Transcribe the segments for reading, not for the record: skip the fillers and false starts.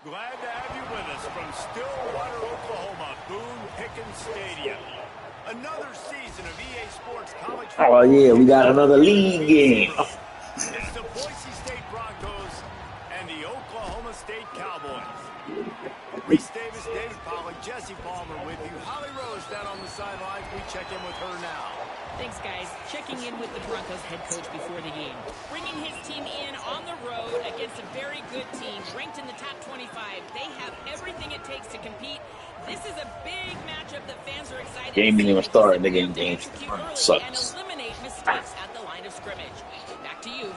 Glad to have you with us from Stillwater, Oklahoma, Boone-Pickens Stadium. Another season of EA Sports College Football. Oh, yeah, we got another league game. It's the Boise State Broncos and the Oklahoma State Cowboys. Reese Davis, David Pollack, Jesse Palmer with you. Holly Rose down on the sidelines. We check in with her now. Thanks, guys. Checking in with the Broncos head coach before the game. Bringing his team in on the road against a very good team, ranked in the top 25. They have everything it takes to compete. This is a big matchup that fans are excited to see. Game didn't even start. The game sucks. And eliminate mistakes at the line of scrimmage. Back to you.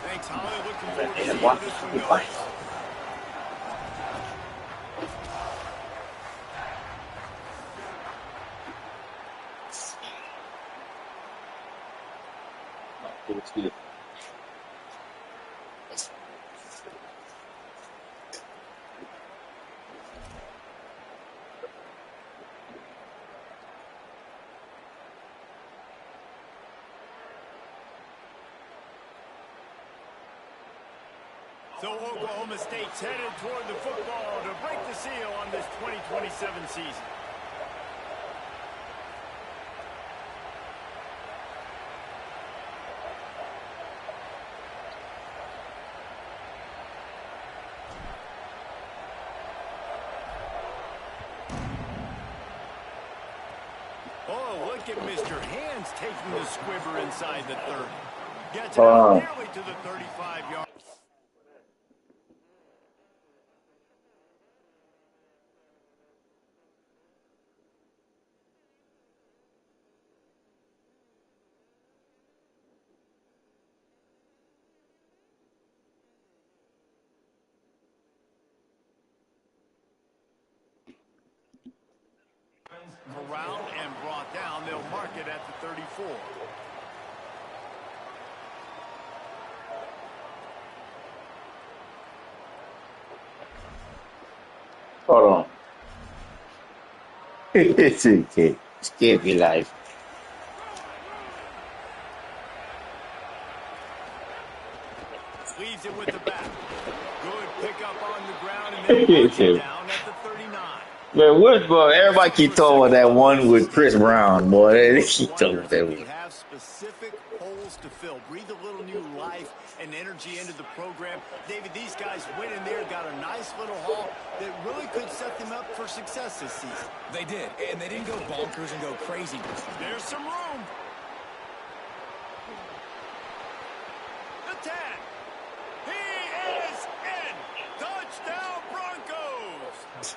Thanks, Holly. Looking forward to seeing how this one goes. So Oklahoma State's headed toward the football to break the seal on this 2027 season. Oh, look at Mr. Hands taking the squibber inside the 30. Gets it out nearly to the 35-yard. Corralled and brought down. They'll mark it at the 34. Hold on. It's okay. It can't be live. Leaves it with the back. Good pickup on the ground and then marks it down at the 39. Man, what, boy? Everybody keep talking about that one with Chris Brown, boy. They keep talking about that one. Have specific holes to fill. Breathe a little new life and energy into the program. David, these guys went in there, got a nice little haul that really could set them up for success this season. They did, and they didn't go bonkers and go crazy. There's some room. The 10. He is in. Touchdown, Broncos.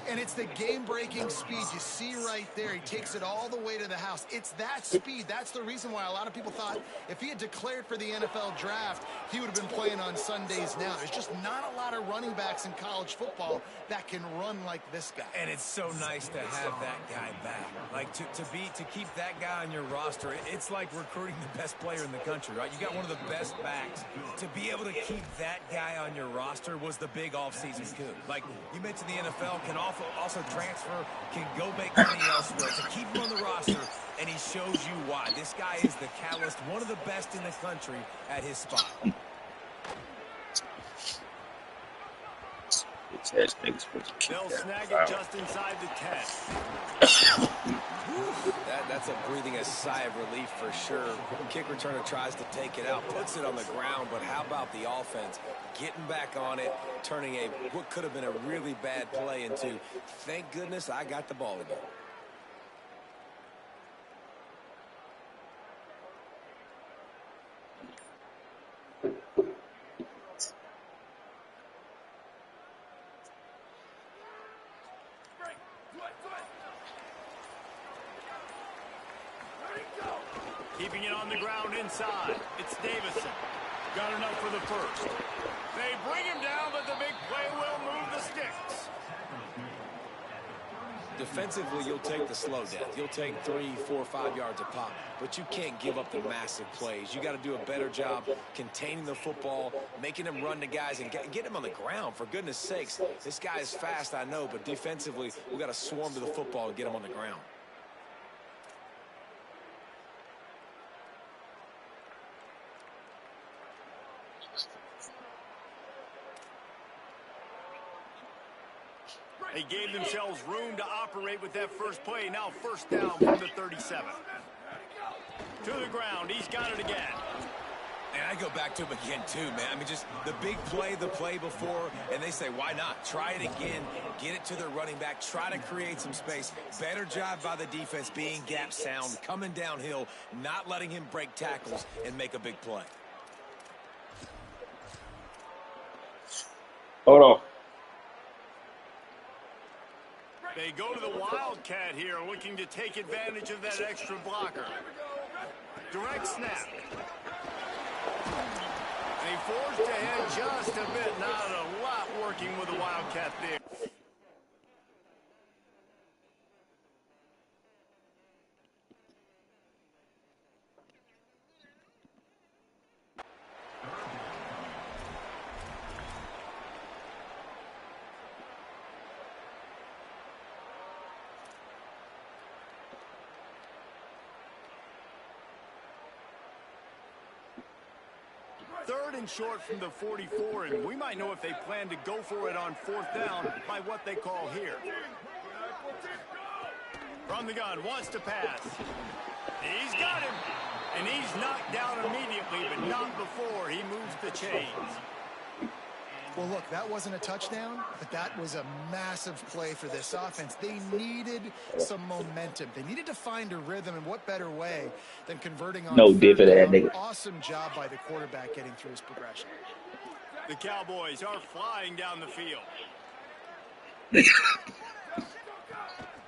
And it's the game-breaking speed you see right there. He takes it all the way to the house. It's that speed. That's the reason why a lot of people thought if he had declared for the NFL draft, he would have been playing on Sundays now. There's just not a lot of running backs in college football that can run like this guy. And it's so nice to have that guy back. Like, to keep that guy on your roster, it's like recruiting the best player in the country, right? You got one of the best backs. To be able to keep that guy on your roster was the big offseason coup. Like, you mentioned the NFL can also transfer, can go make money elsewhere. To keep him on the roster, and he shows you why. This guy is the catalyst, one of the best in the country at his spot. They'll snag it just inside the 10. That's a breathing a sigh of relief for sure. Kick returner tries to take it out, puts it on the ground, but how about the offense getting back on it, turning what could have been a really bad play into, thank goodness I got the ball again. Keeping it on the ground inside. It's Davison. Got enough for the first. They bring him down, but the big play will move the sticks. Defensively, you'll take the slow death. You'll take 3, 4, 5 yards a pop, but you can't give up the massive plays. You got to do a better job containing the football, making them run to guys, and get them on the ground, for goodness sakes. This guy is fast, I know, but defensively, we got to swarm to the football and get him on the ground. They gave themselves room to operate with that first play. Now first down from the 37. To the ground. He's got it again. And I go back to him again, too, man. I mean, just the big play, the play before, and they say, why not? Try it again, get it to their running back, try to create some space. Better job by the defense being gap sound, coming downhill, not letting him break tackles and make a big play. Hold on. They go to the Wildcat here, looking to take advantage of that extra blocker. Direct snap. They forced ahead just a bit. Not a lot working with the Wildcat there. Third and short from the 44, and we might know if they plan to go for it on fourth down by what they call here. From the gun, wants to pass. He's got him, and he's knocked down immediately, but not before he moves the chains. Well, look, that wasn't a touchdown, but that was a massive play for this offense. They needed some momentum. They needed to find a rhythm, and what better way than converting on No dip for that down. nigga. Awesome job by the quarterback getting through his progression. The Cowboys are flying down the field.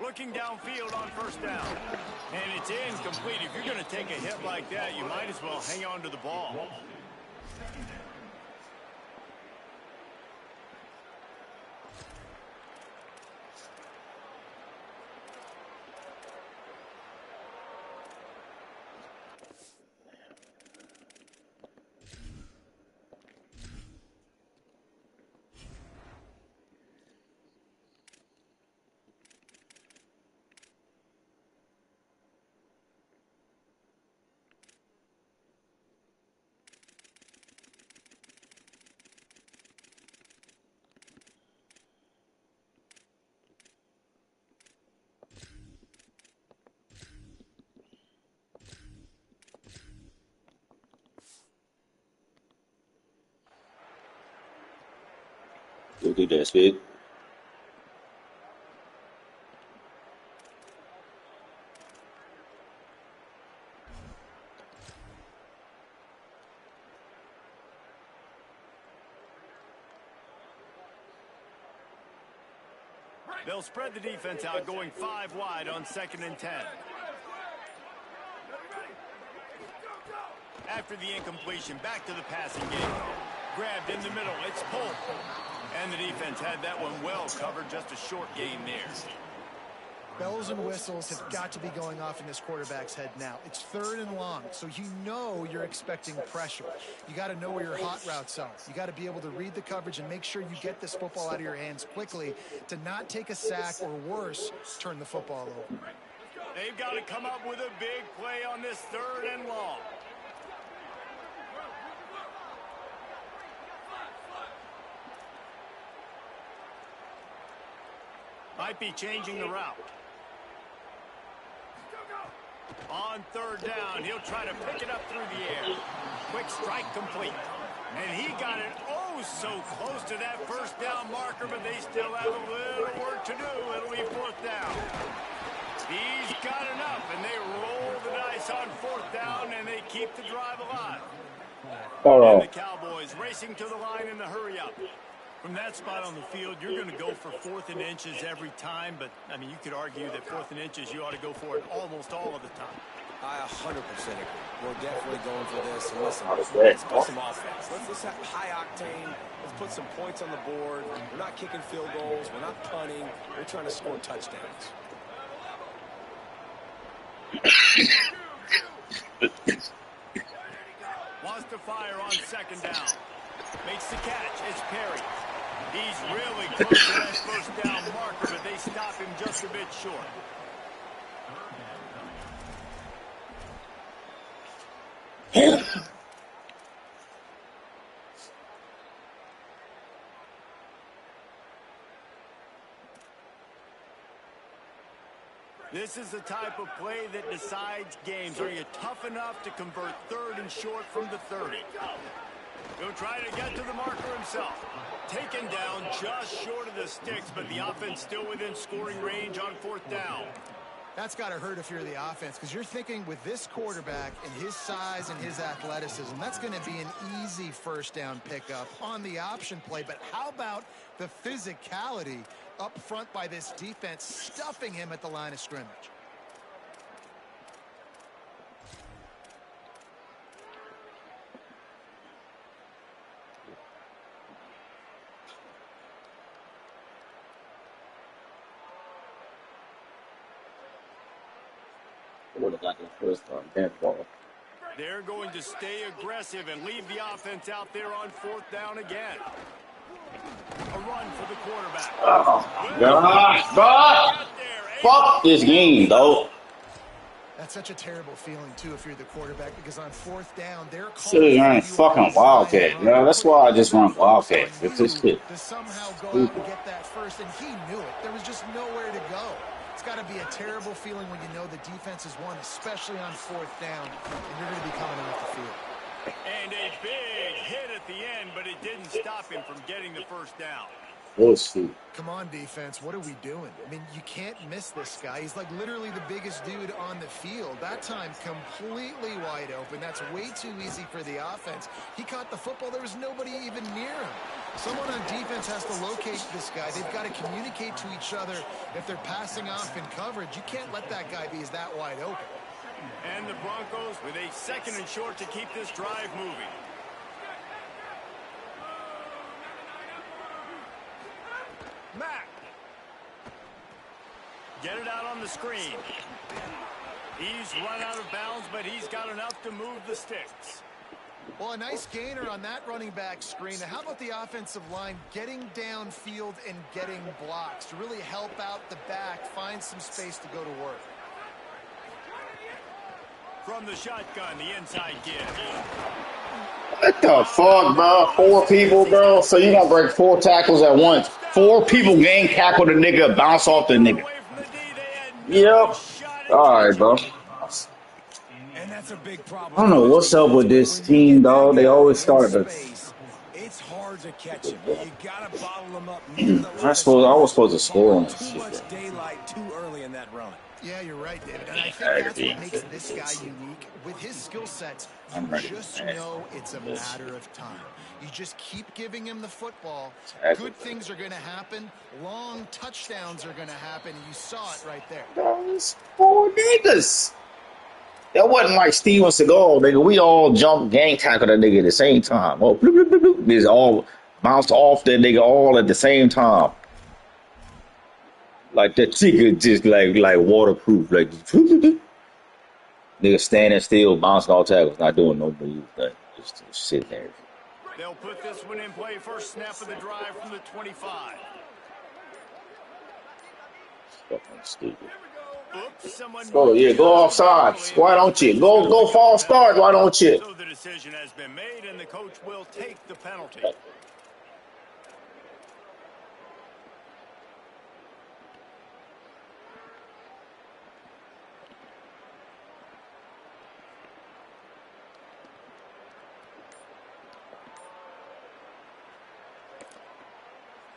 Looking downfield on first down. And it's incomplete. If you're going to take a hit like that, you might as well hang on to the ball. Go do that, Spid. They'll spread the defense out, going 5 wide on 2nd and 10. After the incompletion, back to the passing game. Grabbed in the middle, it's pulled. And the defense had that one well covered, just a short gain there. Bells and whistles have got to be going off in this quarterback's head now. It's 3rd and long, so you know you're expecting pressure. You got to know where your hot routes are. You got to be able to read the coverage and make sure you get this football out of your hands quickly to not take a sack or worse, turn the football over. They've got to come up with a big play on this 3rd and long. Might be changing the route. On 3rd down, he'll try to pick it up through the air. Quick strike complete. And he got it oh so close to that first down marker, but they still have a little work to do. It'll be 4th down. He's got enough, and they roll the dice on 4th down, and they keep the drive alive. And the Cowboys racing to the line in the hurry-up. From that spot on the field, you're going to go for 4th and inches every time, but, I mean, you could argue that 4th and inches, you ought to go for it almost all of the time. I 100% agree. We're definitely going for this. And listen, let's put some offense. Let's have high octane. Let's put some points on the board. We're not kicking field goals. We're not punting. We're trying to score touchdowns. Wants to fire on 2nd down. Makes the catch. It's Perry. He's really close to that first down marker, but they stop him just a bit short. This is the type of play that decides games. Are you tough enough to convert 3rd and short from the 30? He'll try to get to the marker himself. Taken down just short of the sticks, but the offense still within scoring range on 4th down. That's got to hurt if you're the offense, because you're thinking with this quarterback and his size and his athleticism, that's going to be an easy 1st down pickup on the option play. But how about the physicality up front by this defense, stuffing him at the line of scrimmage? Would have got the first time. That ball. They're going to stay aggressive and leave the offense out there on 4th down again. A run for the quarterback. Oh, gosh, God. Fuck this game, though. That's such a terrible feeling, too, if you're the quarterback, because on 4th down, they're Should have run fucking Wildcat. No, that's why I just run Wildcat. It's this shit. To somehow go out and get that first, and he knew it. There was just nowhere to go. It's got to be a terrible feeling when you know the defense has won, especially on 4th down, and you're going to be coming off the field. And a big hit at the end, but it didn't stop him from getting the 1st down. Bullshit. Come on, defense. What are we doing? I mean, you can't miss this guy. He's like literally the biggest dude on the field. That time, completely wide open. That's way too easy for the offense. He caught the football. There was nobody even near him. Someone on defense has to locate this guy. They've got to communicate to each other if they're passing off in coverage. You can't let that guy be that wide open. And the Broncos with a 2nd and short to keep this drive moving. Mack. Get it out on the screen. He's run out of bounds, but he's got enough to move the sticks. Well, a nice gainer on that running back screen. Now, how about the offensive line getting downfield and getting blocks to really help out the back, find some space to go to work? From the shotgun, the inside give. What the fuck, bro? 4 people, bro. So you gonna break 4 tackles at once. 4 people gang tackle the nigga, bounce off the nigga. Yep. All right, bro. And that's a big problem. I don't know what's up with this team, dog. They always start the. It's hard to catch him. You gotta bottle him up. I was supposed to score on this Too shit. much daylight too early in that run. Yeah, you're right, David. And I think that's what makes this guy unique. With his skill sets, you just know it's a matter of time. You just keep giving him the football. Good things are going to happen. Long touchdowns are going to happen. You saw it right there. Those 4 niggas. That wasn't like Steven Seagal, nigga. We all jumped gang tackle that nigga at the same time. Oh, bloop, bloop, bloop, bloop. They all bounced off that nigga all at the same time. Like that chicken just like waterproof. Like nigga standing still, bouncing all tackles, not doing no moves. Like just sitting there. They'll put this one in play. First snap of the drive from the 25. Fucking stupid. Oops, someone Oh yeah, go offside. Why don't you? Go false start, why don't you? So the decision has been made and the coach will take the penalty.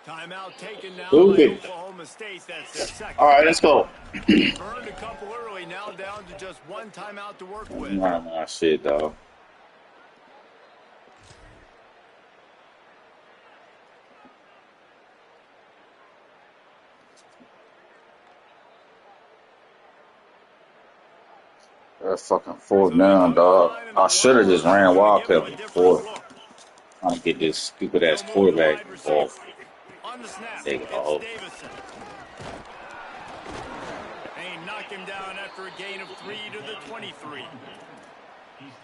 Timeout taken now by Oklahoma State. That's their second. All right, let's go. Burned a couple early, now down to just 1 timeout to work with. Nah, shit, dog. That fucking 4th down, dog. I should have just ran Wildcat before. Trying to get this stupid ass quarterback involved. On the snap, There you it's go. Davison. They knock him down after a gain of 3 to the 23.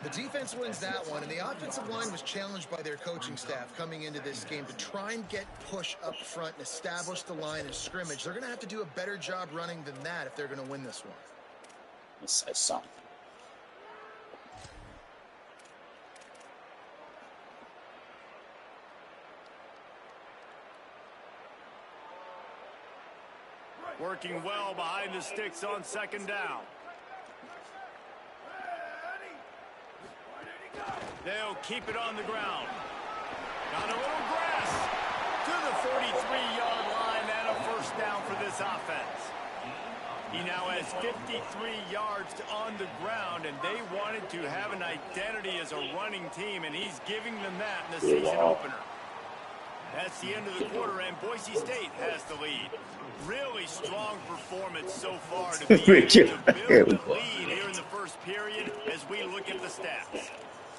The defense wins that one, and the offensive line was challenged by their coaching staff coming into this game to try and get push up front and establish the line of scrimmage. They're going to have to do a better job running than that if they're going to win this one. Let's say something. Working well behind the sticks on second down. They'll keep it on the ground. Got a little grass to the 43-yard line and a first down for this offense. He now has 53 yards on the ground, and they wanted to have an identity as a running team, and he's giving them that in the season opener. That's the end of the quarter, and Boise State has the lead. Really strong performance so far to be able to build the lead here in the first period as we look at the stats.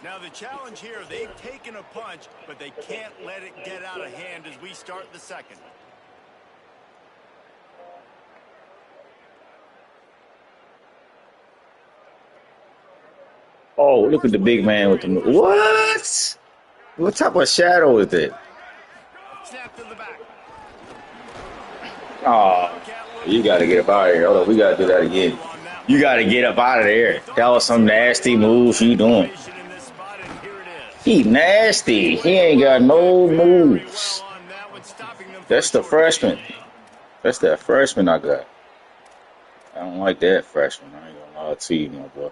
Now the challenge here, they've taken a punch, but they can't let it get out of hand as we start the second. Oh, look at the big man with the... What? What type of shadow is that? Snap to the back. Oh, you got to get up out of here. Hold on, we got to do that again. You got to get up out of there. That was some nasty moves you doing. He nasty. He ain't got no moves. That's the freshman. That's that freshman I got. I don't like that freshman. I ain't gonna lie to you, my boy.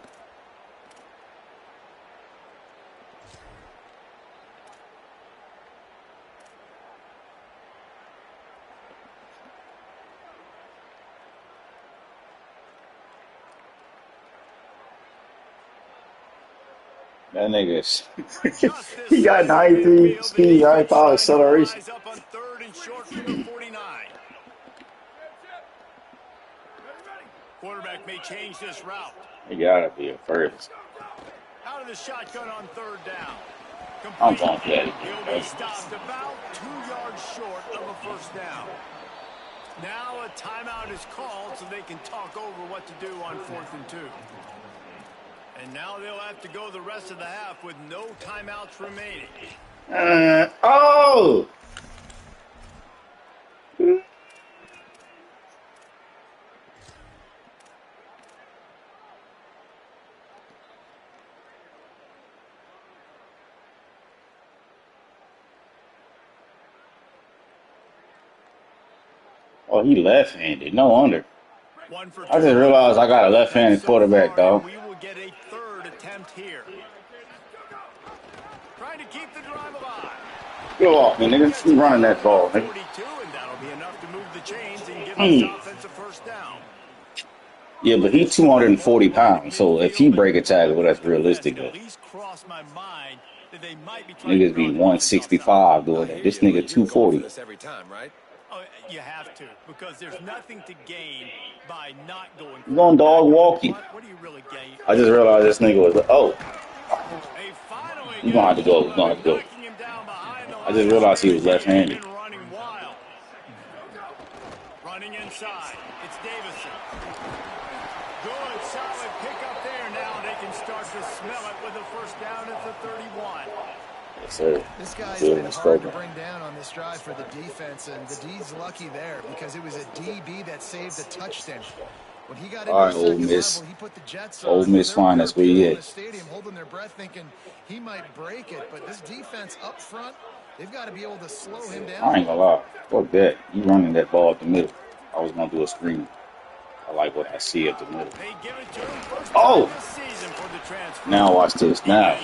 That nigga's he got 93 speed, 95 acceleration. Quarterback may change this route. He gotta be a first. Out of the shotgun on third down. I'm going to play. He'll be stopped about 2 yards short of a first down. Now a timeout is called so they can talk over what to do on 4th and 2. And now they'll have to go the rest of the half with no timeouts remaining. Oh! Oh, he left-handed. No wonder. I just realized I got a left-handed quarterback, dog. We will get a third attempt here. Trying to keep the drive alive. Go off, man, nigga. You running that ball, nigga. 42, and that'll be enough to move the chains and give this offense a first down. Yeah, but he's 240 pounds, so if he break a tackle, well, that's realistic, though. Niggas be 165 doing that. This nigga 240. Every time, right? Oh, you have to, because there's nothing to gain by not going. You going dog walkie? What do you really gain? I just realized this nigga was you gonna have to go. You gonna have to go. I just realized he was left-handed. Running inside. It's Davison. Good, solid pickup there. Now they can start to smell it with a first down at the 31. Yes, sir. This guy's been hard to bring down on this drive for the defense, and the D's lucky there because it was a DB that saved the touchdown. When he got into the second level, he put the Jets on. Ole Miss fine, that's where he at. Stadium holding their breath thinking he might break it, but this defense up front, they've got to be able to slow him down. I ain't gonna lie. Fuck that. You running that ball up the middle. I was gonna do a screen. I like what I see up the middle. Oh! Now watch this. Now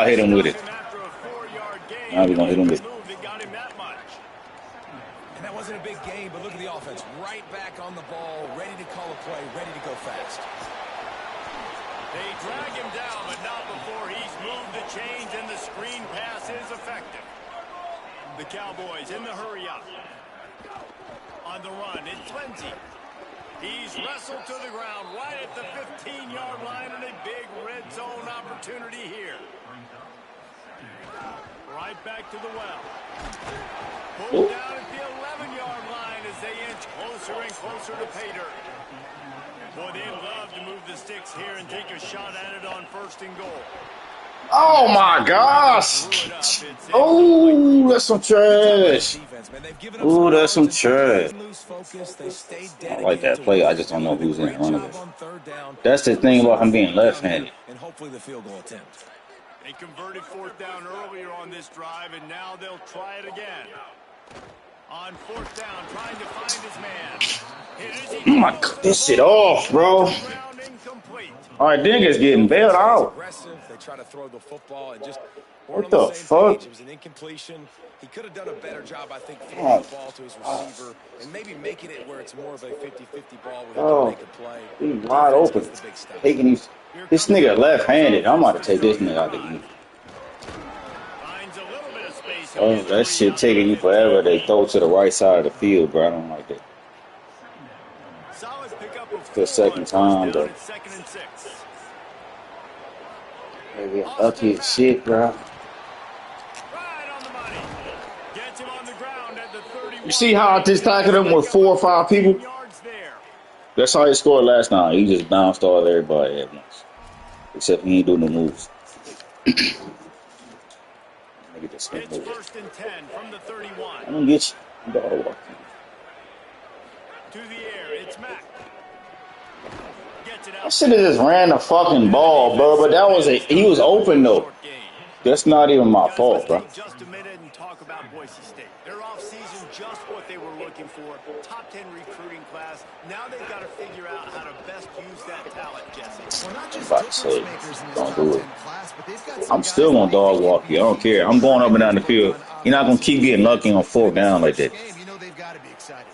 hit him with it. Now we're gonna hit him with it. And that wasn't a big game, but look at the offense. Right back on the ball, ready to call a play, ready to go fast. They drag him down, but not before he's moved the chains, and the screen pass is effective. The Cowboys in the hurry-up. On the run, it's Lindsey. He's wrestled to the ground right at the 15-yard line, and a big red zone opportunity here. Right back to the well. Pulled down at the 11-yard line as they inch closer and closer to pay dirt. Boy, they'd love to move the sticks here and take a shot at it on 1st and goal. Oh my gosh! Oh, that's some trash. Oh, that's some trash. I like that play. I just don't know who's in front of it. That's the thing about him being left-handed. And hopefully the field goal attempt. They converted 4th down earlier on this drive, and now they'll try it again. On 4th down, trying to find his man. It is my God, this shit off, bro. All right, niggas getting bailed out. Aggressive. They try to throw the football and just weren't What on the the same fuck? page. It was an incompletion. He could have done a better job, I think, throwing the ball to his receiver and maybe making it where it's more of a 50-50 ball where he can Oh, make a play. he's wide Defense open. gets the big stop. Taking these. This nigga left-handed. I'm about to take this nigga out the game. Oh, that shit taking you forever. They throw to the right side of the field, bro. I don't like that. The second time, though. Maybe lucky as shit, bro. You see how I just tackled him with 4 or 5 people? That's how he scored last night. He just bounced all everybody at once. Except he ain't doing no moves. Get this thing moving. First and 10 from the 31. I'm gonna get you. Dog walking. To the air, it's Mack. Gets it out. I should have just ran the fucking ball, bro. But that was he was open though. That's not even my fault, bro. Just a minute and talk about Boise State. Their offseason just what they were looking for. Top 10 recruiting class. Now they've got to figure out how to best use that talent, Jesse. Well, not just About to say, difference makers in this don't top do 10 it. class, but they've got some I'm still gonna dog walk you. I don't care. I'm going up and down the field. You're not gonna keep getting lucky on 4th down like that. You know they've got to be excited.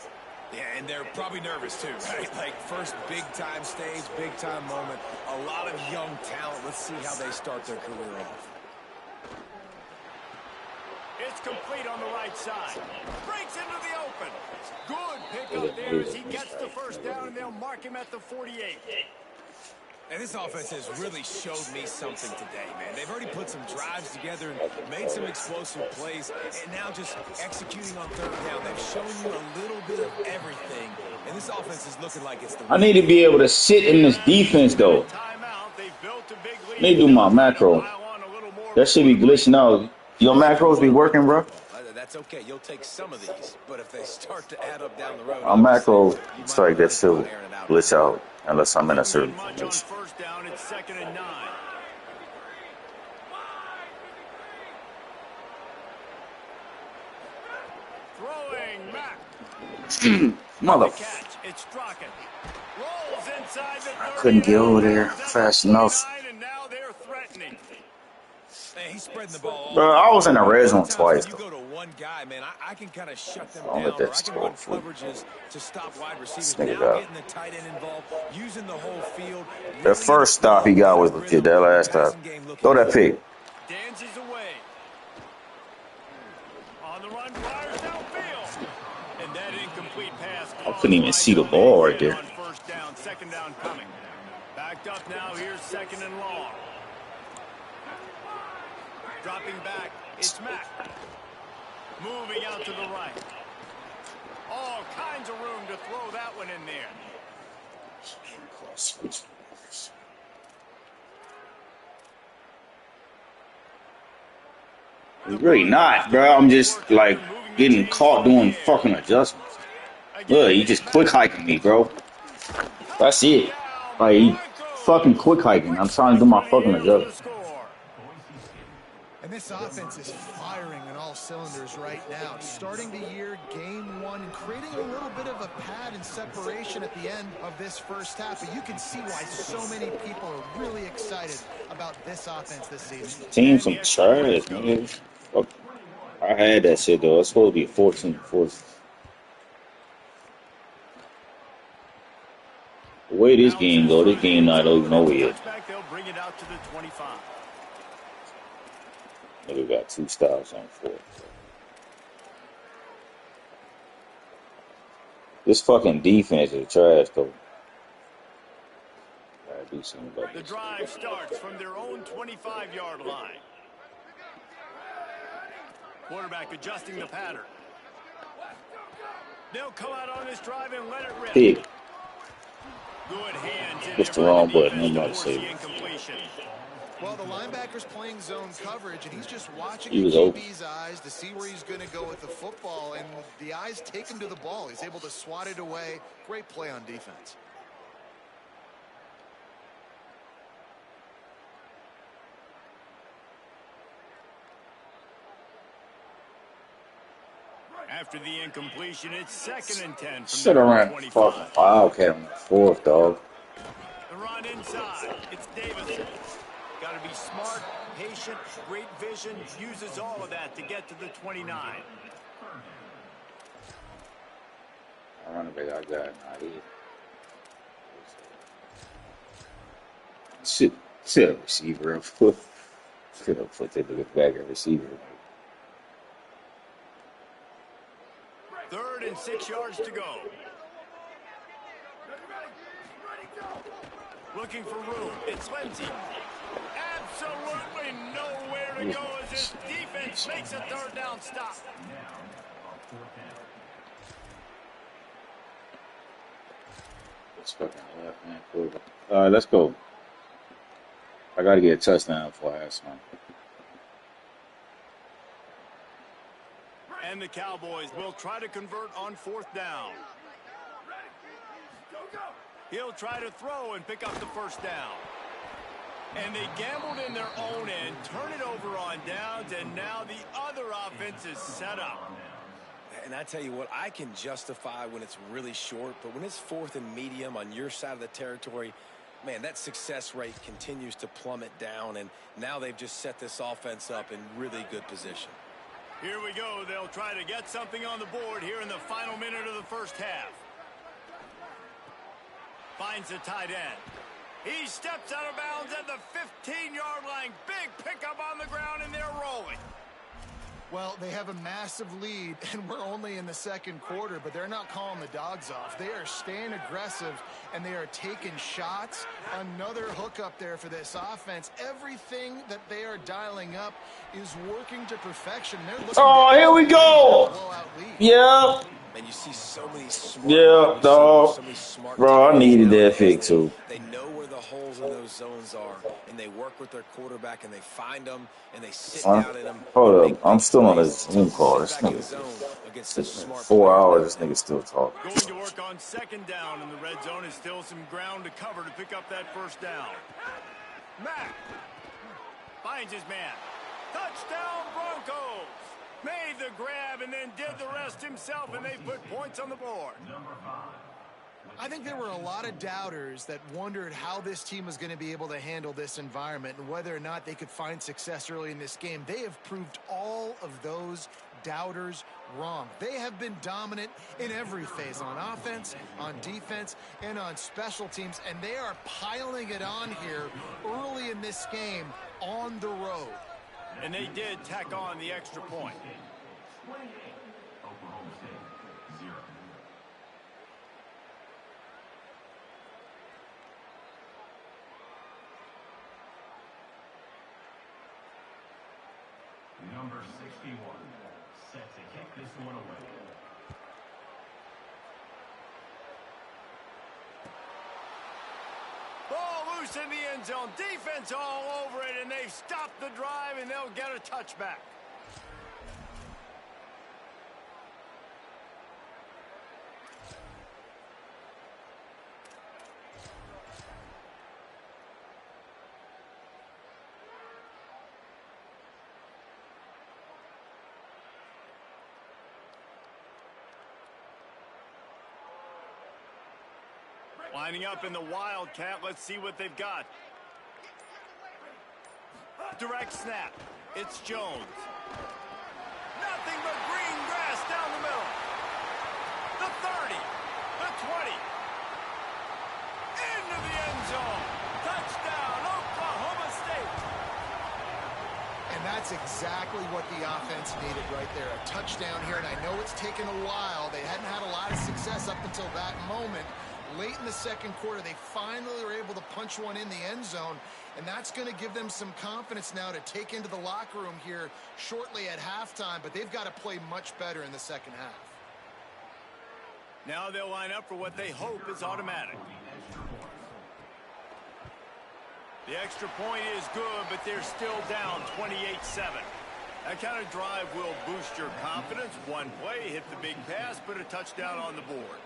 Yeah, and they're probably nervous too, right? Like first big-time stage, big-time moment. A lot of young talent. Let's see how they start their career off. It's complete on the right side. Breaks into the open. Good pickup there as he gets the first down, and they'll mark him at the 48. And this offense has really showed me something today, man. They've already put some drives together and made some explosive plays, and now just executing on 3rd down. They've shown you a little bit of everything, and this offense is looking like it's the... I need to be able to sit in this defense though. Let me do my macro. That should be glitching out. Your macros be working, bro? That's okay. You'll take some of these, but if they start to add up down the road... My macro, it's like that should glitch out unless I'm in a certain place. First down, it's 2nd and 9. Throwing Mack. Motherfucker. It's Strachan. Rolls inside the 30. I couldn't get over there fast enough. And now they're threatening. Hey, he's spreading the ball. Bro, I was in the red zone twice. You go to one guy, man. I can kind of shut them I'll down, let that or I can score run for you. coverages to stop wide receivers. Sneak it Now out. getting the tight end involved, using the whole field. That first stop he got was legit. That last stop. Throw that pick. Dances away. On the run, fires downfield. And that incomplete pass. I couldn't even see the ball right there. On first down, 2nd down coming. Backed up now, here's 2nd and long. Dropping back, it's Mack. Moving out to the right. All kinds of room to throw that one in there. Really not, bro. I'm just like getting caught doing fucking adjustments. Look, he just quick hiking me, bro. That's it. Like he fucking quick hiking. I'm trying to do my fucking adjustments. And this offense is firing on all cylinders right now. Starting the year, game 1, and creating a little bit of a pad and separation at the end of this first half. But you can see why so many people are really excited about this offense this season. Team some trash, man. Fuck. I had that shit though. It's supposed to be a 14-14. The way this game go, this game not even over yet. They'll bring it out to the 25. We got 2 stops on 4. This fucking defense is trash, though. Gotta do something about The this. drive starts from their own 25-yard line. Quarterback adjusting the pattern. They'll come out on this drive and let it rip. Pick. Good hands in Push the there by wrong the button. defense I'm to about to force say. the incompletion. Well, the linebacker's playing zone coverage, and he's just watching He the was open. QB's eyes to see where he's going to go with the football, and the eyes take him to the ball. He's able to swat it away. Great play on defense. After the incompletion, it's 2nd and 10 from Should have ran 25. fucking Wildcat on the 4th, dog. The run inside. It's Davison. Got to be smart, patient, great vision. Uses all of that to get to the 29. I run it back. I got an idea. Shit, receiver. Could have put that nigga back at receiver. 3rd and 6 yards to go. Looking for room. It's Lindsey. Absolutely nowhere to go as his defense makes a 3rd down stop. It's fucking left, man. Cool. All right, let's go. I got to get a touchdown before I ask one. And the Cowboys will try to convert on 4th down. He'll try to throw and pick up the 1st down. And they gambled in their own end, turn it over on downs, and now the other offense is set up. And I tell you what, I can justify when it's really short, but when it's 4th and medium on your side of the territory, man, that success rate continues to plummet down, and now they've just set this offense up in really good position. Here we go. They'll try to get something on the board here in the final minute of the 1st half. Finds the tight end. He steps out of bounds at the 15-yard line. Big pickup on the ground, and they're rolling. Well, they have a massive lead, and we're only in the 2nd quarter, but they're not calling the dogs off. They are staying aggressive, and they are taking shots. Another hook up there for this offense. Everything that they are dialing up is working to perfection. They're looking here we go. Yeah. And you see so many smart dog. so many smart Bro, I needed that nowadays. fix too. They know where the holes in those zones are, and they work with their quarterback, and they find them, and they sit down in them. Hold up. I'm still on this Zoom call. This nigga. 4 hours. This nigga still talking. Going to work on 2nd down, and the red zone is still some ground to cover to pick up that 1st down. Mack finds his man. Touchdown Broncos. Made the grab and then did the rest himself, and they put points on the board. I think there were a lot of doubters that wondered how this team was going to be able to handle this environment and whether or not they could find success early in this game. They have proved all of those doubters wrong. They have been dominant in every phase, on offense, on defense, and on special teams, and they are piling it on here early in this game on the road. And they did tack on the extra point. Number 61, set to kick this one away. Ball loose in the end zone. Defense all over it, and they've stopped the drive, and they'll get a touchback. Lining up in the Wildcat. Let's see what they've got. Direct snap. It's Jones. Nothing but green grass down the middle. The 30. The 20. Into the end zone. Touchdown, Oklahoma State. And that's exactly what the offense needed right there. A touchdown here, and I know it's taken a while. They hadn't had a lot of success up until that moment. Late in the 2nd quarter, they finally were able to punch one in the end zone, and that's going to give them some confidence now to take into the locker room here shortly at halftime, but they've got to play much better in the 2nd half. Now they'll line up for what they hope is automatic. The extra point is good, but they're still down 28-7. That kind of drive will boost your confidence. One play, hit the big pass, put a touchdown on the board.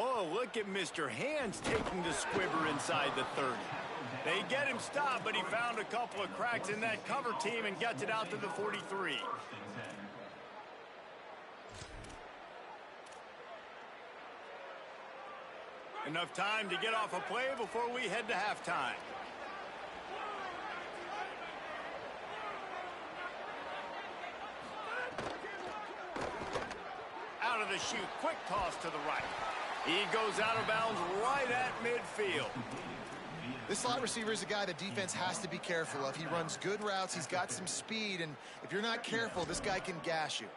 Oh, look at Mr. Hands taking the squibber inside the 30. They get him stopped, but he found a couple of cracks in that cover team and gets it out to the 43. Enough time to get off a play before we head to halftime. Out of the chute, quick toss to the right. He goes out of bounds right at midfield. This slot receiver is a guy the defense has to be careful of. He runs good routes, he's got some speed, and if you're not careful, this guy can gash you.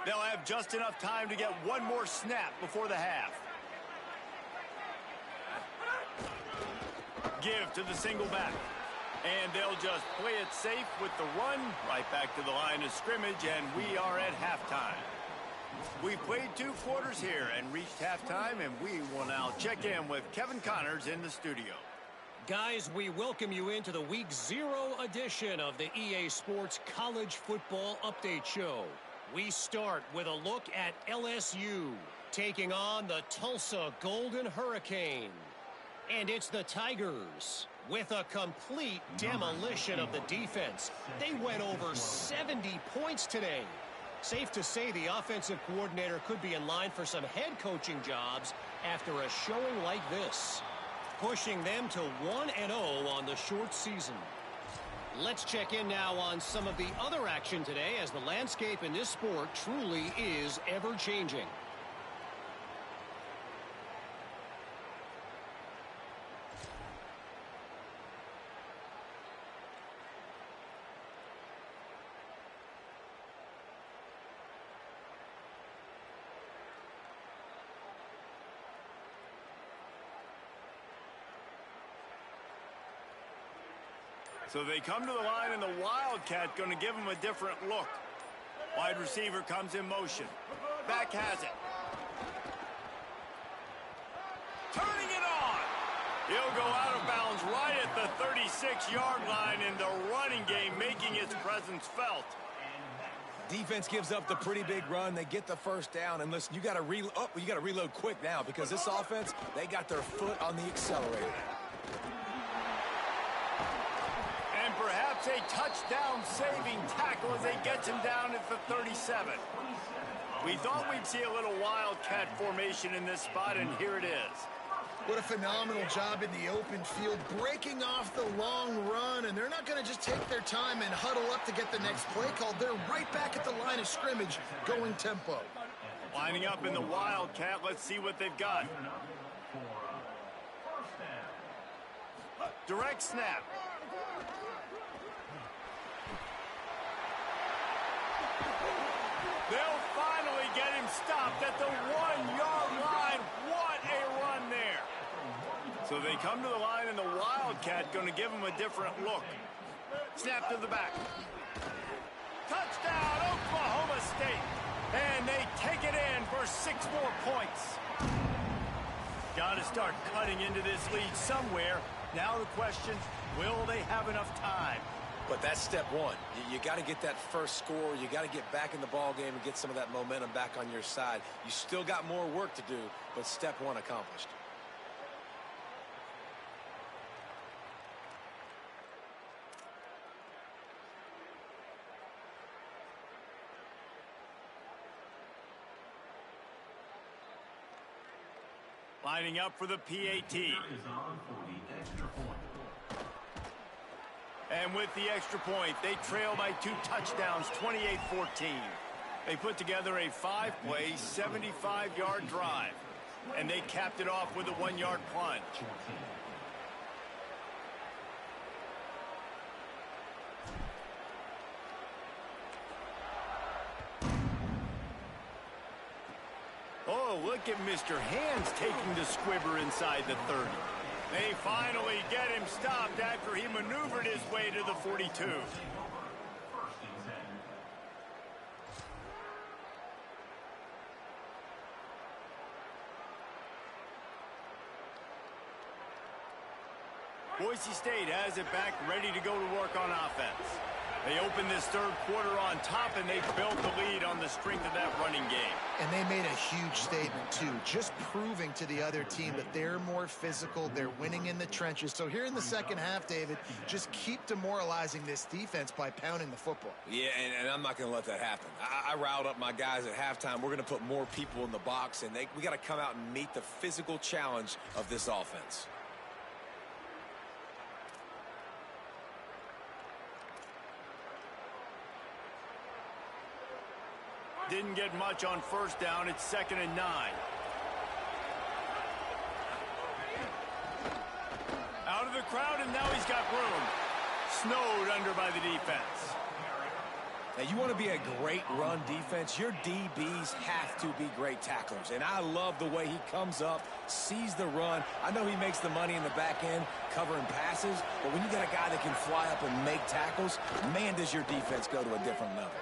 They'll have just enough time to get one more snap before the half. Give to the single back. And they'll just play it safe with the run right back to the line of scrimmage, and we are at halftime. We played 2 quarters here and reached halftime, and we will now check in with Kevin Connors in the studio. Guys, we welcome you into the Week 0 edition of the EA Sports College Football Update Show. We start with a look at LSU taking on the Tulsa Golden Hurricane. And it's the Tigers with a complete demolition of the defense. They went over 70 points today. Safe to say the offensive coordinator could be in line for some head coaching jobs after a showing like this, pushing them to 1-0 on the short season. Let's check in now on some of the other action today, as the landscape in this sport truly is ever-changing. So they come to the line, and the Wildcat going to give them a different look. Wide receiver comes in motion. Back has it. Turning it on. He'll go out of bounds right at the 36-yard line, and the running game making its presence felt. Defense gives up the pretty big run. They get the first down, and listen, you got to reload quick now, because this offense, they got their foot on the accelerator. And perhaps a touchdown-saving tackle as they get him down at the 37. We thought we'd see a little Wildcat formation in this spot, and here it is. What a phenomenal job in the open field, breaking off the long run, and they're not going to just take their time and huddle up to get the next play called. They're right back at the line of scrimmage, going tempo. Lining up in the Wildcat, let's see what they've got. Direct snap. They'll finally get him stopped at the 1-yard line. What a run there. So they come to the line, and the Wildcat going to give him a different look. Snap to the back. Touchdown, Oklahoma State. And they take it in for 6 more points. Got to start cutting into this lead somewhere. Now the question, will they have enough time? But that's step one. You got to get that first score. You got to get back in the ball game and get some of that momentum back on your side. You still got more work to do, but step one accomplished. Lining up for the PAT. And with the extra point, they trail by 2 touchdowns, 28-14. They put together a 5-play, 75-yard drive. And they capped it off with a 1-yard plunge. Oh, look at Mr. Hands taking the squibber inside the 30. They finally get him stopped after he maneuvered his way to the 42. Boise State has it back, ready to go to work on offense. They opened this third quarter on top, and they built the lead on the strength of that running game. And they made a huge statement, too, just proving to the other team that they're more physical, they're winning in the trenches. So here in the second half, David, just keep demoralizing this defense by pounding the football. Yeah, and I'm not going to let that happen. I riled up my guys at halftime. We're going to put more people in the box, and we got to come out and meet the physical challenge of this offense. Didn't get much on first down. It's 2nd and 9. Out of the crowd, and now he's got room. Snowed under by the defense. Now, you want to be a great run defense, your DBs have to be great tacklers. And I love the way he comes up, sees the run. I know he makes the money in the back end covering passes, but when you got a guy that can fly up and make tackles, man, does your defense go to a different level.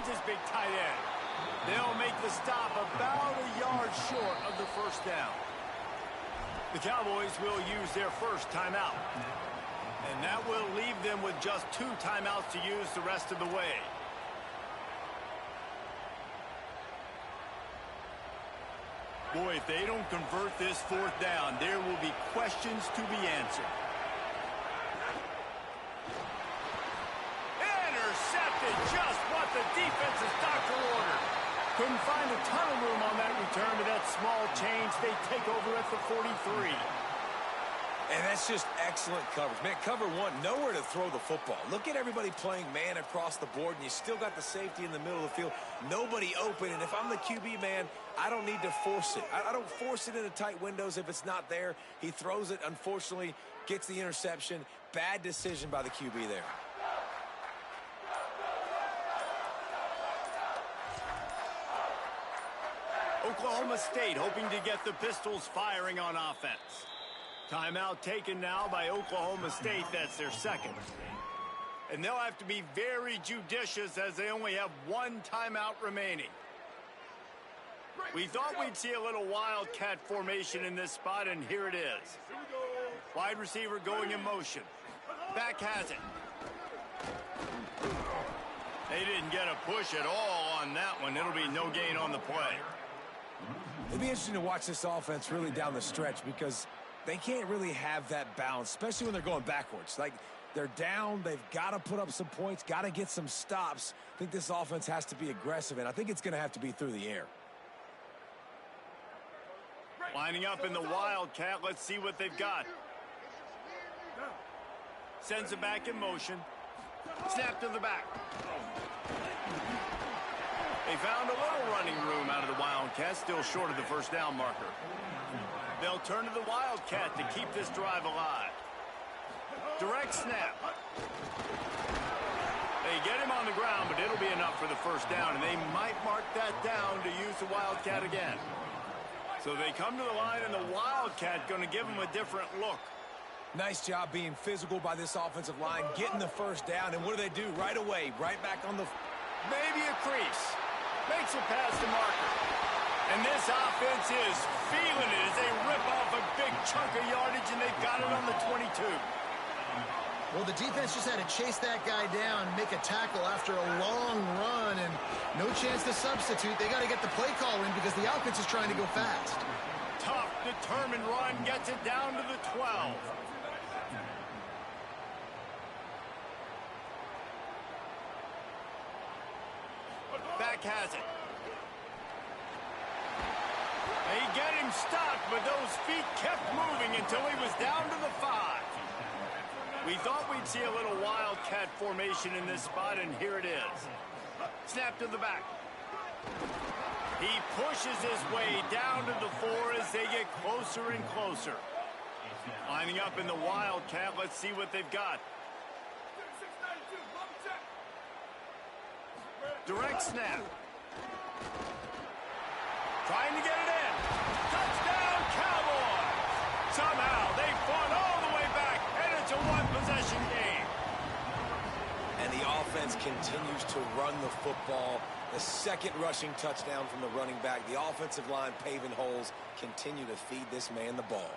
His big tight end. They'll make the stop about a yard short of the first down. The Cowboys will use their first timeout. And that will leave them with just 2 timeouts to use the rest of the way. Boy, if they don't convert this 4th down, there will be questions to be answered. Just what the defense's doctor ordered. Couldn't find a ton of room on that return to that small change. They take over at the 43. And that's just excellent coverage. Man, cover one, nowhere to throw the football. Look at everybody playing man across the board, and you still got the safety in the middle of the field. Nobody open, and if I'm the QB, man, I don't need to force it. I don't force it into tight windows if it's not there. He throws it, unfortunately, gets the interception. Bad decision by the QB there. Oklahoma State hoping to get the Pistols firing on offense. Timeout taken now by Oklahoma State. That's their second. And they'll have to be very judicious as they only have 1 timeout remaining. We thought we'd see a little wildcat formation in this spot, and here it is. Wide receiver going in motion. Back has it. They didn't get a push at all on that one. It'll be no gain on the play. It'll be interesting to watch this offense really down the stretch because they can't really have that balance, especially when they're going backwards. Like, they're down, they've got to put up some points, got to get some stops. I think this offense has to be aggressive, and I think it's going to have to be through the air. Lining up in the Wildcat, let's see what they've got. Sends it back in motion. Snap to the back. They found a little running room out of the Wildcat, still short of the first down marker. They'll turn to the Wildcat to keep this drive alive. Direct snap. They get him on the ground, but it'll be enough for the first down, and they might mark that down to use the Wildcat again. So they come to the line, and the Wildcat going to give them a different look. Nice job being physical by this offensive line, getting the first down, and what do? Right away, right back on the... Maybe a crease. Makes it past the marker. And this offense is feeling it as they rip off a big chunk of yardage, and they've got it on the 22. Well, the defense just had to chase that guy down, make a tackle after a long run, and no chance to substitute. They got to get the play call in because the offense is trying to go fast. Tough, determined run, gets it down to the 12. Back has it. They get him stopped, but those feet kept moving until he was down to the 5. We thought we'd see a little Wildcat formation in this spot, and here it is. Snap to the back. He pushes his way down to the 4 as they get closer and closer. Lining up in the Wildcat, let's see what they've got. Direct snap. Trying to get it in. Touchdown, Cowboys! Somehow they fought all the way back, and it's a one-possession game. And the offense continues to run the football. The second rushing touchdown from the running back. The offensive line paving holes. Continue to feed this man the ball.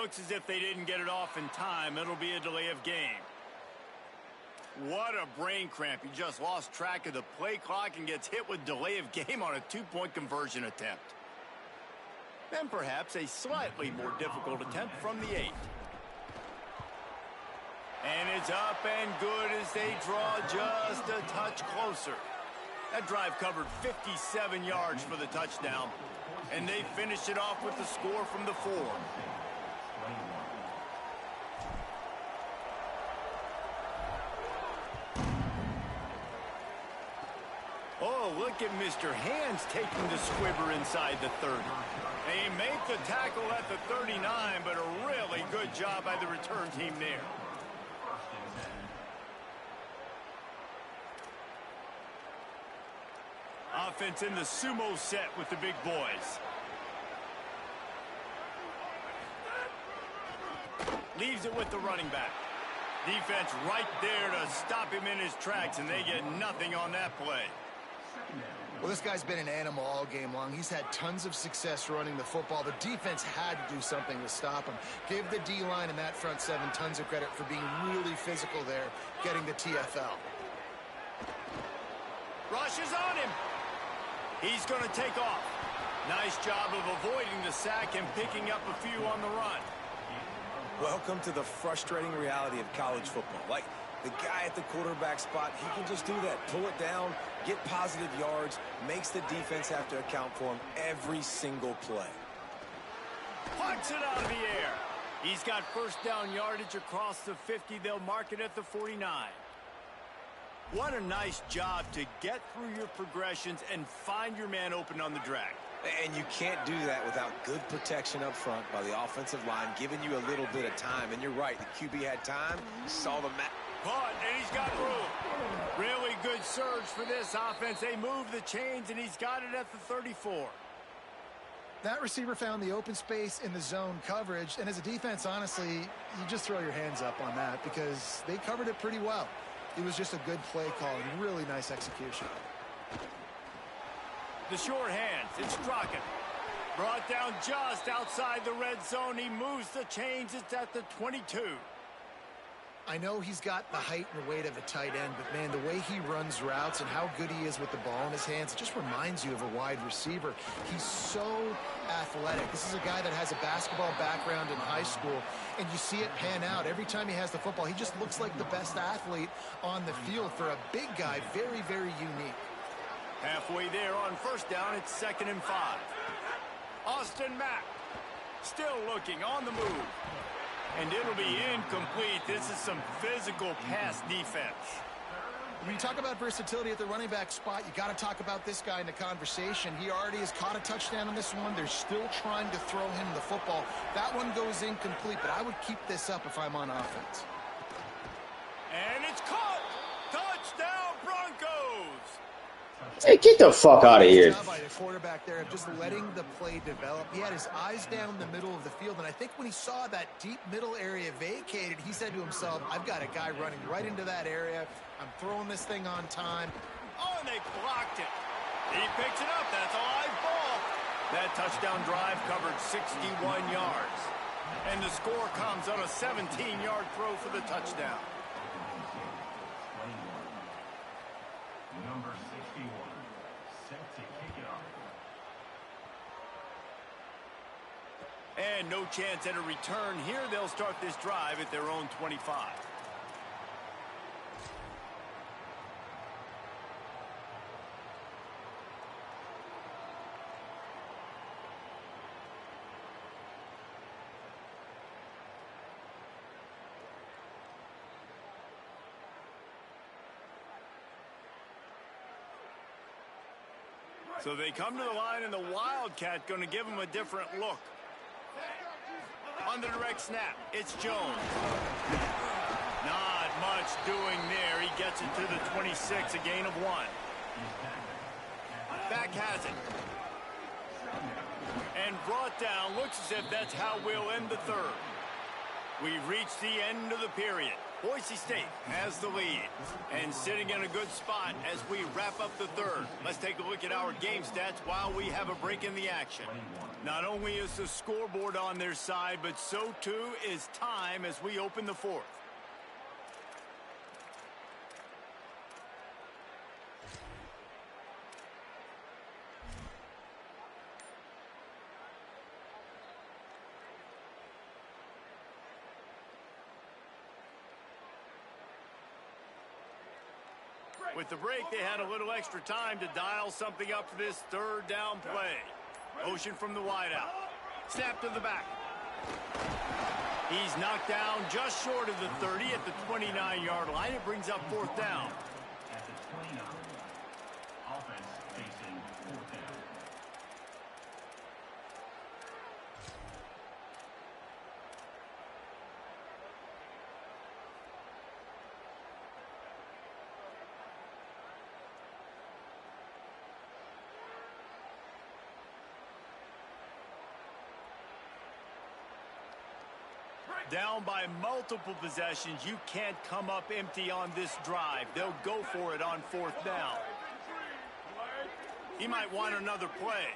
Looks as if they didn't get it off in time. It'll be a delay of game. What a brain cramp. He just lost track of the play clock and gets hit with delay of game on a 2-point conversion attempt. Then perhaps a slightly more difficult attempt from the 8. And it's up and good as they draw just a touch closer. That drive covered 57 yards for the touchdown, and they finished it off with the score from the 4. Oh, look at Mr. Hands taking the squibber inside the 30. They make the tackle at the 39, but a really good job by the return team there. Offense in the sumo set with the big boys. Leaves it with the running back. Defense right there to stop him in his tracks, and they get nothing on that play. Well, this guy's been an animal all game long. He's had tons of success running the football. The defense had to do something to stop him. Give the D-line and that front 7 tons of credit for being really physical there, getting the TFL. Rush is on him. He's going to take off. Nice job of avoiding the sack and picking up a few on the run. Welcome to the frustrating reality of college football. Like, the guy at the quarterback spot, he can just do that. Pull it down, get positive yards, makes the defense have to account for him every single play. Punts it out of the air. He's got first down yardage across the 50. They'll mark it at the 49. What a nice job to get through your progressions and find your man open on the drag. And you can't do that without good protection up front by the offensive line, giving you a little bit of time. And you're right, the QB had time, saw the map. Caught, and he's got room. Really good surge for this offense. They move the chains, and he's got it at the 34. That receiver found the open space in the zone coverage, and as a defense, honestly, you just throw your hands up on that because they covered it pretty well. It was just a good play call and really nice execution. The short hands, it's Strachan. Brought down just outside the red zone. He moves the chains. It's at the 22. I know he's got the height and weight of a tight end, but, man, the way he runs routes and how good he is with the ball in his hands, it just reminds you of a wide receiver. He's so athletic. This is a guy that has a basketball background in high school, and you see it pan out. Every time he has the football, he just looks like the best athlete on the field. For a big guy, very, very unique. Halfway there on first down, it's 2nd and 5. Austin Mack still looking on the move. And it'll be incomplete. This is some physical pass defense. When you talk about versatility at the running back spot, you got to talk about this guy in the conversation. He already has caught a touchdown on this one. They're still trying to throw him the football. That one goes incomplete, but I would keep this up if I'm on offense. And it's caught. Touchdown, Broncos. Hey, get the fuck out of here. Nice job by the quarterback there of just letting the play develop. He had his eyes down the middle of the field, and I think when he saw that deep middle area vacated, he said to himself, I've got a guy running right into that area. I'm throwing this thing on time. Oh, and they blocked it. He picks it up. That's a live ball. That touchdown drive covered 61 yards. And the score comes on a 17-yard throw for the touchdown. Number 61, set to kick it off. And no chance at a return here. They'll start this drive at their own 25. So they come to the line, and the Wildcat going to give them a different look. On the direct snap, it's Jones. Not much doing there. He gets it to the 26, a gain of 1. Back has it. And brought down. Looks as if that's how we'll end the third. We've reached the end of the period. Boise State has the lead and sitting in a good spot as we wrap up the third. Let's take a look at our game stats while we have a break in the action. Not only is the scoreboard on their side, but so too is time as we open the fourth. With the break, they had a little extra time to dial something up for this third down play. Motion from the wideout. Snap to the back. He's knocked down just short of the 30 at the 29-yard line. It brings up fourth down. At the 29. Offense facing fourth down. Down by multiple possessions, you can't come up empty on this drive. They'll go for it on fourth down. He might want another play.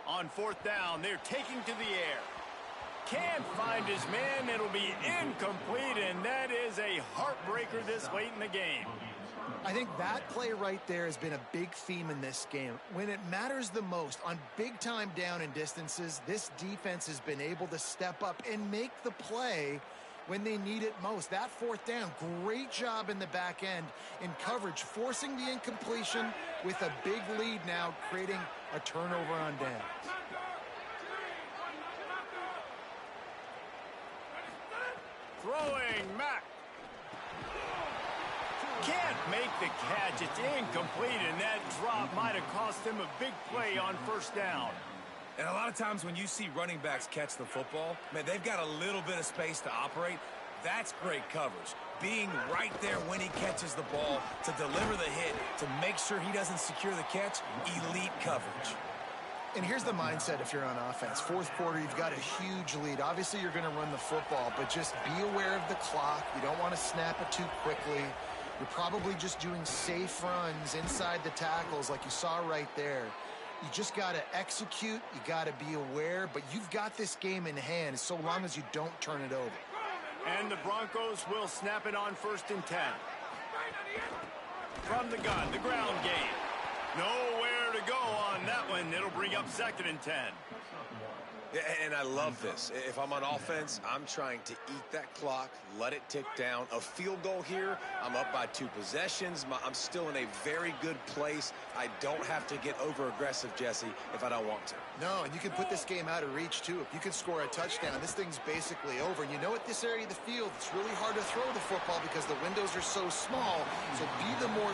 On fourth down, they're taking to the air. Can't find his man. It'll be incomplete, and that is a heartbreaker this late in the game. I think that play right there has been a big theme in this game. When it matters the most, on big-time down and distances, this defense has been able to step up and make the play when they need it most. That fourth down, great job in the back end in coverage, forcing the incompletion with a big lead now, creating a turnover on down. Throwing, Mack. Can't make the catch. It's incomplete, and that drop might have cost him a big play on first down. And a lot of times when you see running backs catch the football, man, they've got a little bit of space to operate. That's great coverage. Being right there when he catches the ball to deliver the hit, to make sure he doesn't secure the catch, elite coverage. And here's the mindset if you're on offense. Fourth quarter, you've got a huge lead. Obviously, you're going to run the football, but just be aware of the clock. You don't want to snap it too quickly. You're probably just doing safe runs inside the tackles like you saw right there. You just got to execute. You got to be aware, but you've got this game in hand so long as you don't turn it over. And the Broncos will snap it on 1st and 10. From the gun, the ground game. Nowhere to go on that one. It'll bring up 2nd and 10. And I love this. If I'm on offense, I'm trying to eat that clock, let it tick down. A field goal here, I'm up by 2 possessions. I'm still in a very good place. I don't have to get over-aggressive, Jesse, if I don't want to. No, and you can put this game out of reach, too. If you can score a touchdown, this thing's basically over. And you know, at this area of the field, it's really hard to throw the football because the windows are so small. So be the more...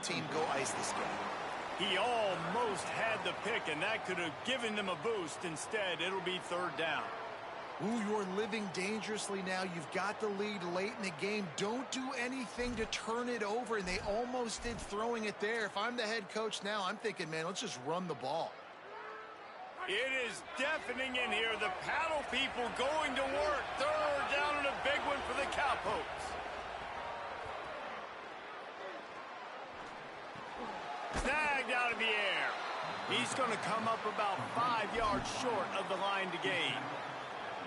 team go ice this game. He almost had the pick, and that could have given them a boost. Instead, it'll be 3rd down. Ooh, you're living dangerously now. You've got the lead late in the game. Don't do anything to turn it over, and they almost did throwing it there. If I'm the head coach now, I'm thinking, man, let's just run the ball. It is deafening in here. The paddle people going to work. 3rd down and a big one for the Cowpokes. Snagged out of the air. He's going to come up about 5 yards short of the line to gain.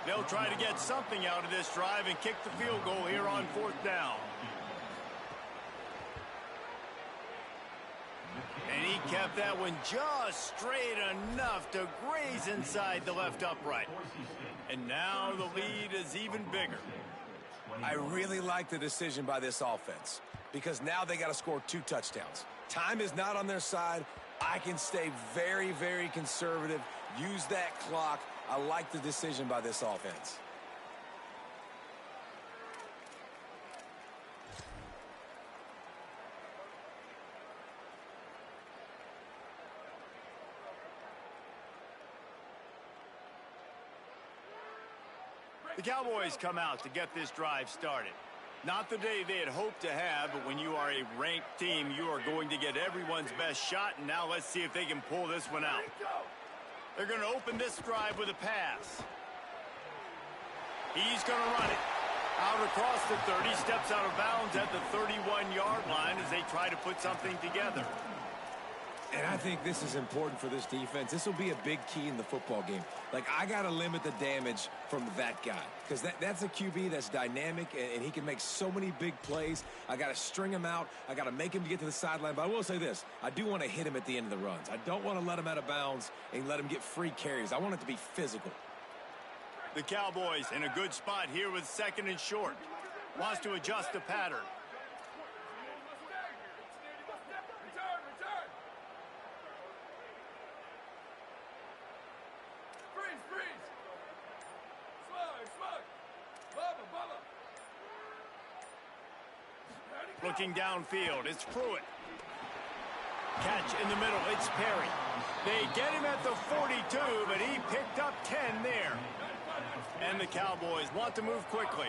They'll try to get something out of this drive and kick the field goal here on 4th down. And he kept that one just straight enough to graze inside the left upright. And now the lead is even bigger. I really like the decision by this offense because now they got to score 2 touchdowns. Time is not on their side. I can stay very, very conservative, Use that clock. I like the decision by this offense. The Cowboys come out to get this drive started. Not the day they had hoped to have, but when you are a ranked team, you are going to get everyone's best shot, and now let's see if they can pull this one out. They're going to open this drive with a pass. He's going to run it. Out across the 30, steps out of bounds at the 31-yard line as they try to put something together. And I think this is important for this defense. This will be a big key in the football game. Like, I got to limit the damage from that guy because that's a QB that's dynamic, and he can make so many big plays. I got to string him out. I got to make him get to the sideline. But I will say this. I do want to hit him at the end of the runs. I don't want to let him out of bounds and let him get free carries. I want it to be physical. The Cowboys in a good spot here with 2nd and short. Wants to adjust the pattern. Looking downfield, it's Pruitt. Catch in the middle, it's Perry. They get him at the 42, but he picked up 10 there. And the Cowboys want to move quickly.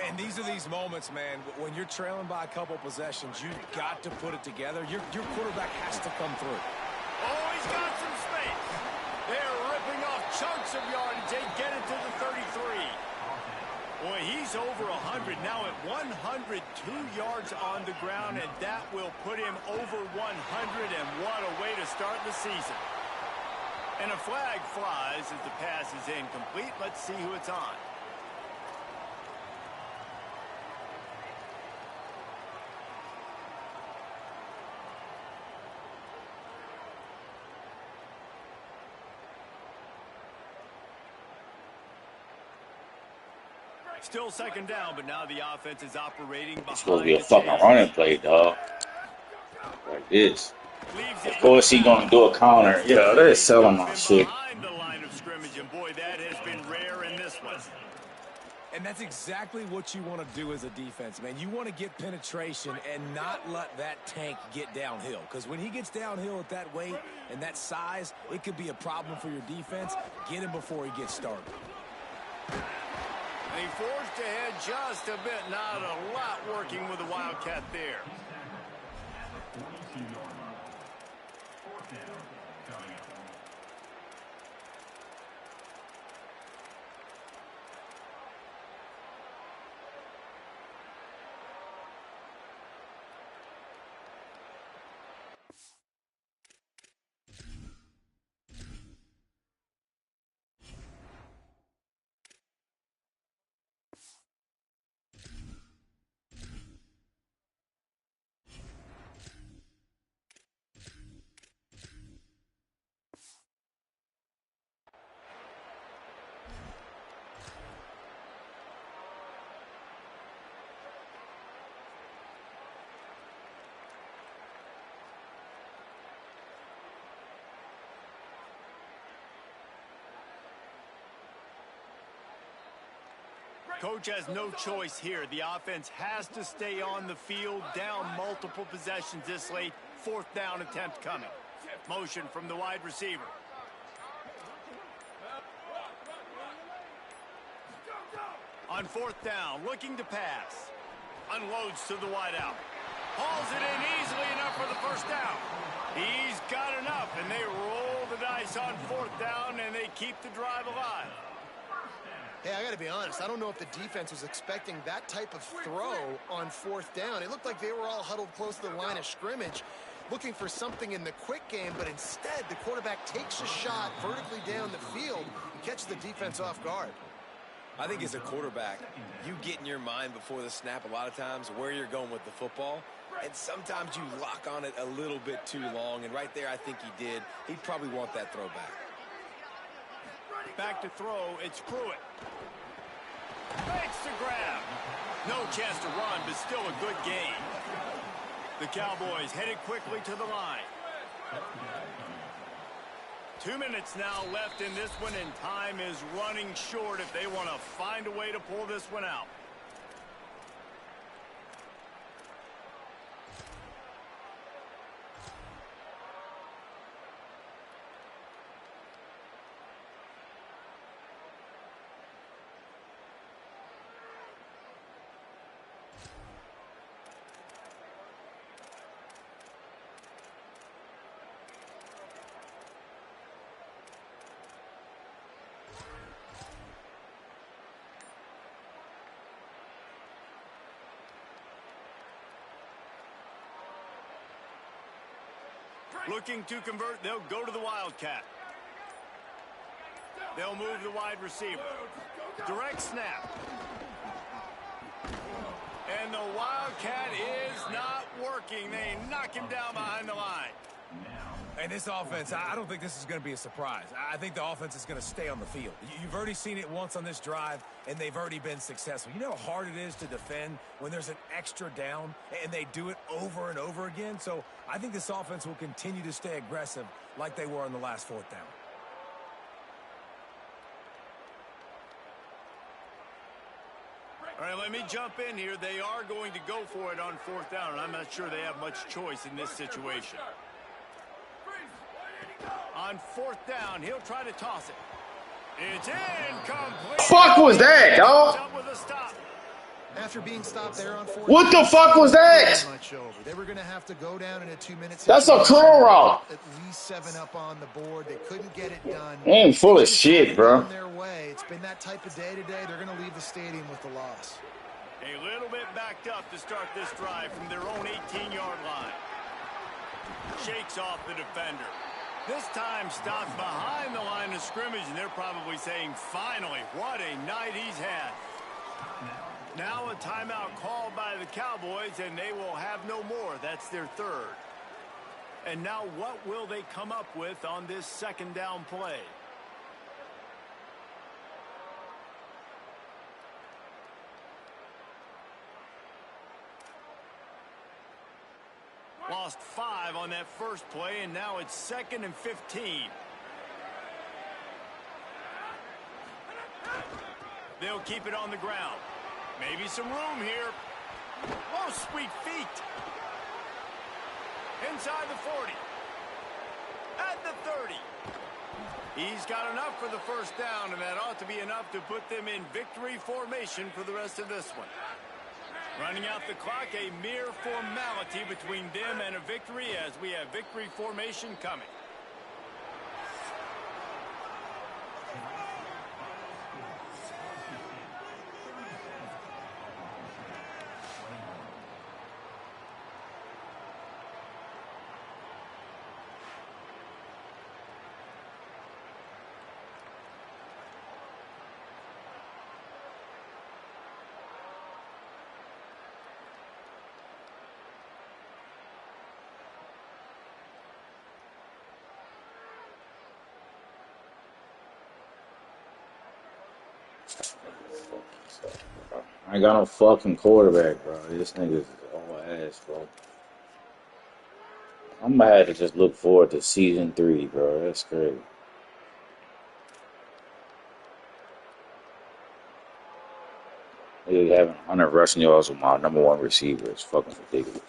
And these are these moments, man, when you're trailing by a couple possessions, you've got to put it together. Your quarterback has to come through. Oh, he's got some space. They're ripping off chunks of yardage. They get it to the 33. Boy, he's over 100 now at 102 yards on the ground, and that will put him over 100, and what a way to start the season. And a flag flies as the pass is incomplete. Let's see who it's on. Still 2nd down, but now the offense is operating behind. It's supposed to be a fucking running play, dog. Like this. Of course, he's gonna do a counter. Yeah, they're selling my shit. Behind the line of scrimmage, and boy, that has been rare in this one. And that's exactly what you want to do as a defense, man. You want to get penetration and not let that tank get downhill. Because when he gets downhill at that weight and that size, it could be a problem for your defense. Get him before he gets started. They forced ahead just a bit. Not a lot working with the Wildcat there. 4th down coming up. Coach has no choice here. The offense has to stay on the field, down multiple possessions this late. 4th down attempt coming. Motion from the wide receiver. On 4th down, looking to pass. Unloads to the wideout. Hauls it in easily enough for the 1st down. He's got enough, and they roll the dice on 4th down, and they keep the drive alive. Hey, I got to be honest. I don't know if the defense was expecting that type of throw on 4th down. It looked like they were all huddled close to the line of scrimmage, looking for something in the quick game, but instead the quarterback takes a shot vertically down the field and catches the defense off guard. I think as a quarterback, you get in your mind before the snap a lot of times where you're going with the football, and sometimes you lock on it a little bit too long, and right there I think he did. He'd probably want that throw back. Back to throw, it's Pruitt. Makes the grab. No chance to run, but still a good gain. The Cowboys headed quickly to the line. 2 minutes now left in this one, and time is running short if they want to find a way to pull this one out. Looking to convert, they'll go to the Wildcat. They'll move the wide receiver. Direct snap. And the Wildcat is not working. They knock him down behind the line. And this offense, I don't think this is going to be a surprise. I think the offense is going to stay on the field. You've already seen it once on this drive, and they've already been successful. You know how hard it is to defend when there's an extra down, and they do it over and over again? So I think this offense will continue to stay aggressive like they were on the last fourth down. All right, let me jump in here. They are going to go for it on fourth down, and I'm not sure they have much choice in this situation. On fourth down, he'll try to toss it. It's incomplete. Fuck was that, dog? After being stopped there on fourth. What the fuck was that? They were going to have to go down in a 2 minutes. That's a curl route. At least 7 up on the board. They couldn't get it done. Ain't full of shit, bro. Their way. It's been that type of day today. They're going to leave the stadium with the loss. A little bit backed up to start this drive from their own 18-yard line. Shakes off the defender. This time stops behind the line of scrimmage, and they're probably saying, finally, what a night he's had. Now a timeout called by the Cowboys, and they will have no more. That's their third. And now what will they come up with on this second down play? Lost 5 on that first play, and now it's 2nd and 15. They'll keep it on the ground. Maybe some room here. Oh, sweet feet. Inside the 40. At the 30. He's got enough for the first down, and that ought to be enough to put them in victory formation for the rest of this one. Running out the clock, a mere formality between them and a victory as we have victory formation coming. I ain't got no fucking quarterback, bro. This nigga's all ass, bro. I'm gonna have to just look forward to season 3, bro. That's crazy. Nigga having 100 rushing yards with my number 1 receiver is fucking ridiculous.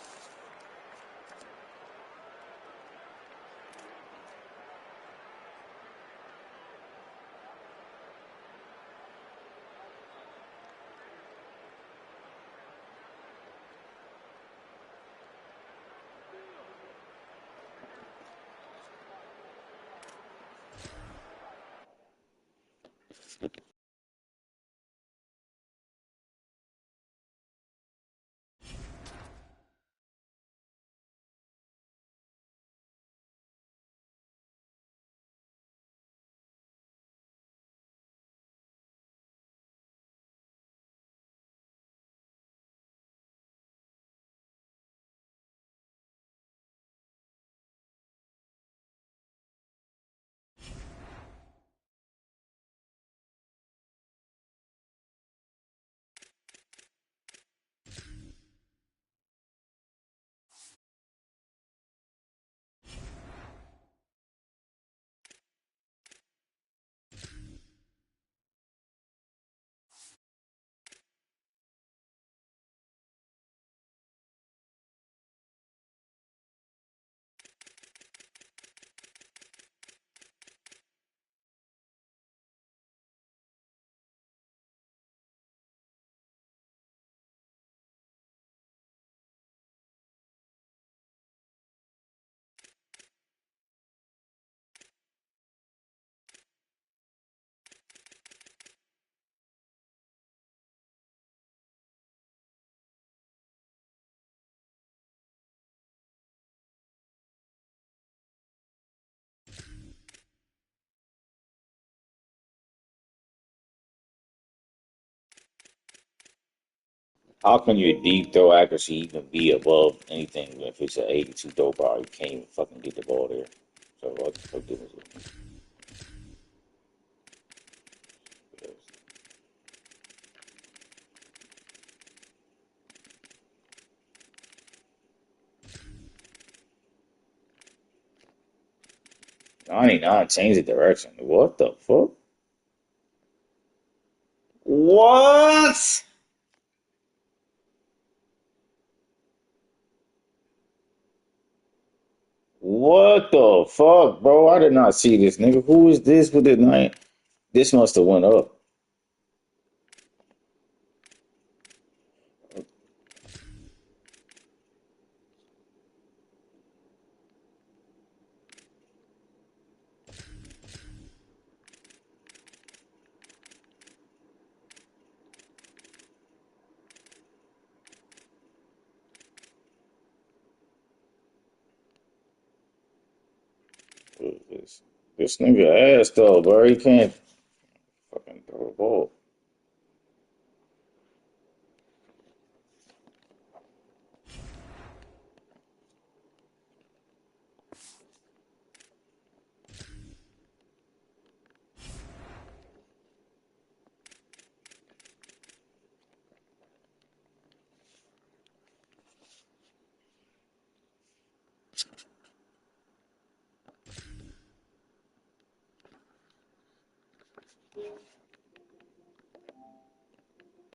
How can your deep throw accuracy even be above anything if it's an 82 throw bar? You can't even fucking get the ball there. So what the fuck difference is it? '99 change the direction. What the fuck? What? What the fuck, bro? I did not see this nigga. Who is this with the night? This must have went up. This nigga ass though, bro. He can't fucking throw a ball.